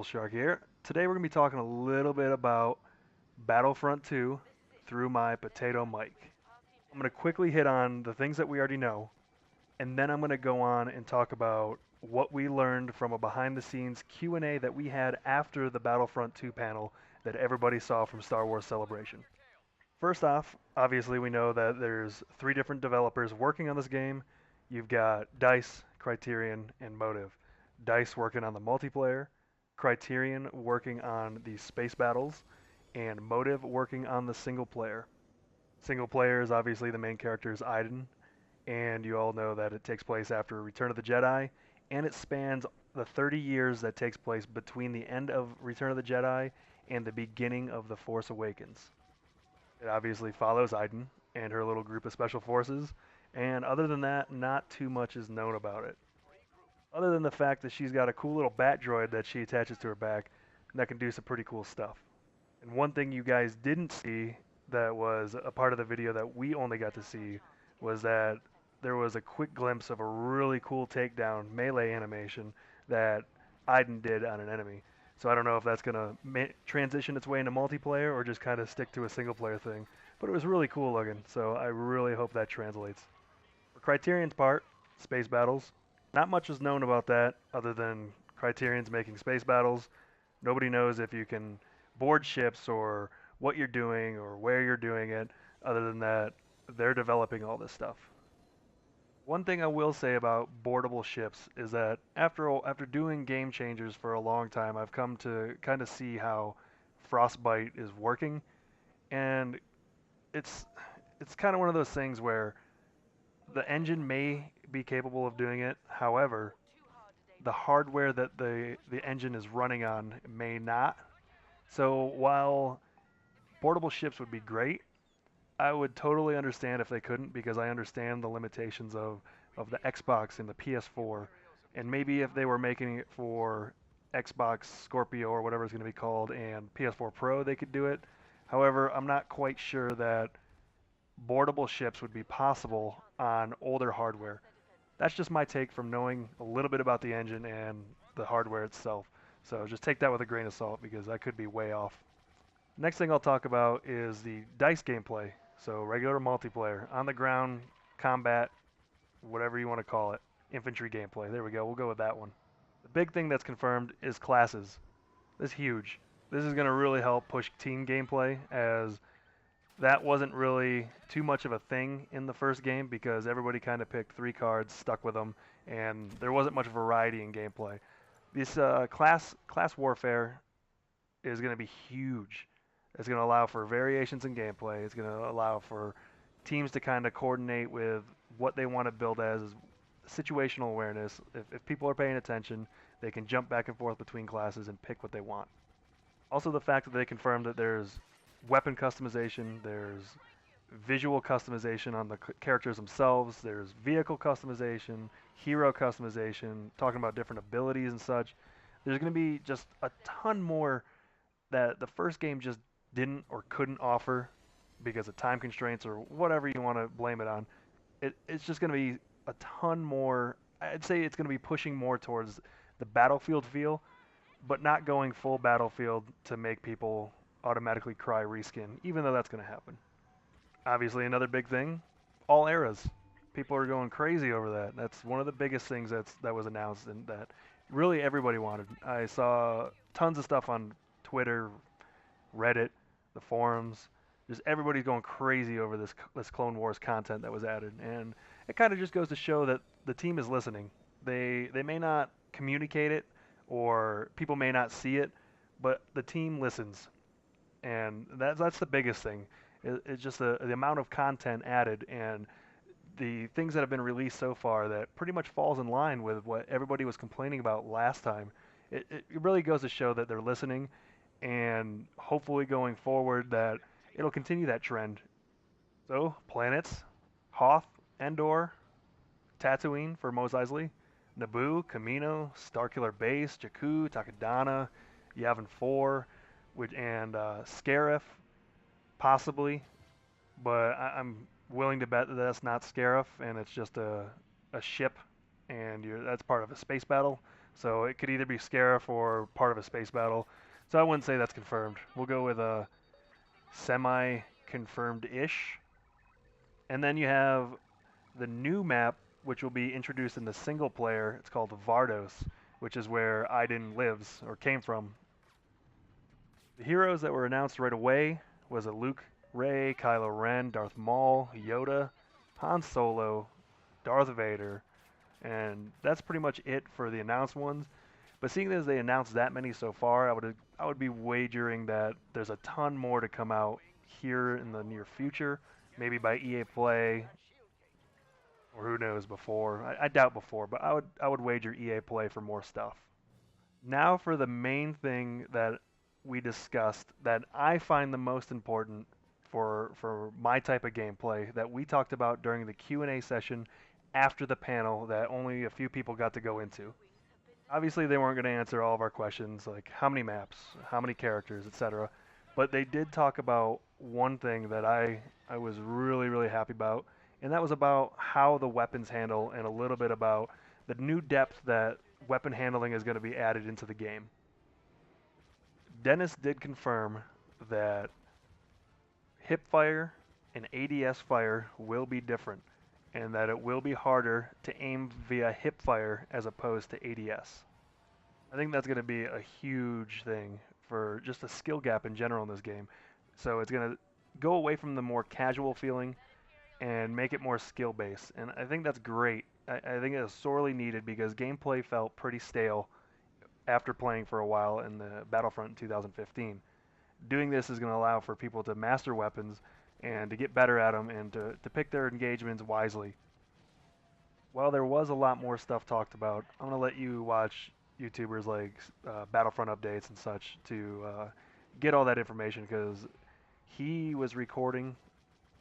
Bubble Shark here. Today we're going to be talking a little bit about Battlefront 2 through my potato mic. I'm going to quickly hit on the things that we already know, and then I'm going to go on and talk about what we learned from a behind-the-scenes Q&A that we had after the Battlefront 2 panel that everybody saw from Star Wars Celebration. First off, obviously we know that there's three different developers working on this game. You've got DICE, Criterion, and Motive. DICE working on the multiplayer, Criterion working on the space battles, and Motive working on the single player. Single player is obviously the main character is Iden, and you all know that it takes place after Return of the Jedi, and it spans the 30 years that takes place between the end of Return of the Jedi and the beginning of The Force Awakens. It obviously follows Iden and her little group of special forces, and other than that, not too much is known about it. Other than the fact that she's got a cool little bat droid that she attaches to her back that can do some pretty cool stuff. And one thing you guys didn't see that was a part of the video that we only got to see was that there was a quick glimpse of a really cool takedown melee animation that Iden did on an enemy. So I don't know if that's going to transition its way into multiplayer or just kind of stick to a single player thing. But it was really cool looking, so I really hope that translates. For Criterion's part, space battles, not much is known about that other than Criterion's making space battles. Nobody knows if you can board ships or what you're doing or where you're doing it. Other than that, they're developing all this stuff. One thing I will say about boardable ships is that after doing game changers for a long time, I've come to kind of see how Frostbite is working, and it's it's kind of one of those things where the engine may be capable of doing it. However, the hardware that the engine is running on may not. So while portable ships would be great, I would totally understand if they couldn't because I understand the limitations of the Xbox and the PS4. And maybe if they were making it for Xbox Scorpio or whatever it's going to be called and PS4 Pro, they could do it. However, I'm not quite sure that boardable ships would be possible on older hardware. That's just my take from knowing a little bit about the engine and the hardware itself. So just take that with a grain of salt because I could be way off. Next thing I'll talk about is the DICE gameplay. So regular multiplayer, on the ground, combat, whatever you want to call it, infantry gameplay. There we go. We'll go with that one. The big thing that's confirmed is classes. This is huge. This is going to really help push team gameplay as that wasn't really too much of a thing in the first game because everybody kind of picked three cards, stuck with them, and there wasn't much variety in gameplay. This class warfare is going to be huge. It's going to allow for variations in gameplay. It's going to allow for teams to kind of coordinate with what they want to build as situational awareness. If people are paying attention, they can jump back and forth between classes and pick what they want. Also, the fact that they confirmed that there's weapon customization, there's visual customization on the characters themselves, there's vehicle customization, hero customization, talking about different abilities and such. There's going to be just a ton more that the first game just didn't or couldn't offer because of time constraints or whatever you want to blame it on. It's just going to be a ton more. I'd say it's going to be pushing more towards the Battlefield feel, but not going full Battlefield to make people automatically cry reskin, even though that's going to happen. Obviously, another big thing, all eras. People are going crazy over that. That's one of the biggest things that was announced and that really everybody wanted. I saw tons of stuff on Twitter, Reddit, the forums. Just everybody's going crazy over this Clone Wars content that was added, and it kind of just goes to show that the team is listening. They may not communicate it, or people may not see it, but the team listens, and that's the biggest thing. It's just the amount of content added and the things that have been released so far that pretty much falls in line with what everybody was complaining about last time. It really goes to show that they're listening, and hopefully going forward that it'll continue that trend. So, planets, Hoth, Endor, Tatooine for Mos Eisley, Naboo, Kamino, Starkiller Base, Jakku, Takodana, Yavin 4, and Scariff, possibly, but I'm willing to bet that that's not Scariff and it's just a ship, and that's part of a space battle. So it could either be Scariff or part of a space battle. So I wouldn't say that's confirmed. We'll go with a semi-confirmed-ish. And then you have the new map, which will be introduced in the single player. It's called Vardos, which is where Aiden lives or came from. The heroes that were announced right away was a Luke, Rey, Kylo Ren, Darth Maul, Yoda, Han Solo, Darth Vader, and that's pretty much it for the announced ones. But seeing as they announced that many so far, I would be wagering that there's a ton more to come out here in the near future, maybe by EA Play, or who knows before. I doubt before, but I would wager EA Play for more stuff. Now for the main thing that we discussed that I find the most important for my type of gameplay that we talked about during the Q&A session after the panel that only a few people got to go into. Obviously, they weren't going to answer all of our questions, like how many maps, how many characters, etc. But they did talk about one thing that I was really, really happy about, and that was about how the weapons handle and a little bit about the new depth that weapon handling is going to be added into the game. Dennis did confirm that hip fire and ADS fire will be different, and that it will be harder to aim via hip fire as opposed to ADS. I think that's going to be a huge thing for just a skill gap in general in this game. So it's going to go away from the more casual feeling and make it more skill based. And I think that's great. I think it's sorely needed because gameplay felt pretty stale after playing for a while in the Battlefront in 2015. Doing this is going to allow for people to master weapons and to get better at them and to pick their engagements wisely. While there was a lot more stuff talked about, I'm going to let you watch YouTubers like Battlefront updates and such to get all that information because he was recording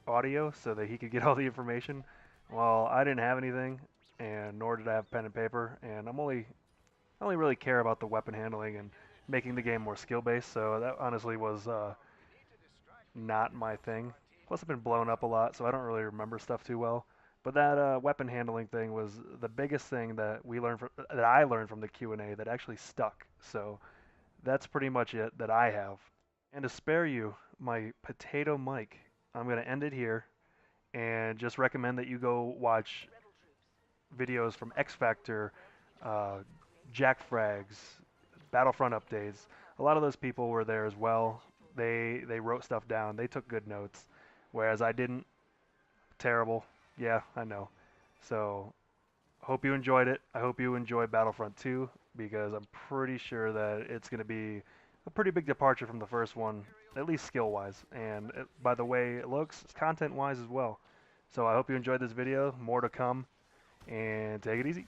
audio so that he could get all the information. Well, I didn't have anything, and nor did I have pen and paper, and I only really care about the weapon handling and making the game more skill based. So that honestly was not my thing. Plus, I've been blown up a lot, so I don't really remember stuff too well. But that weapon handling thing was the biggest thing that I learned from the Q&A that actually stuck. So that's pretty much it that I have. And to spare you my potato mic, I'm gonna end it here and just recommend that you go watch videos from X Factor, uh, Jack Frags, Battlefront updates. A lot of those people were there as well. They wrote stuff down. They took good notes, whereas I didn't. Terrible. Yeah, I know. So, hope you enjoyed it. I hope you enjoy Battlefront 2 because I'm pretty sure that it's going to be a pretty big departure from the first one, at least skill-wise, and by the way it looks, content-wise as well. So I hope you enjoyed this video. More to come, and take it easy.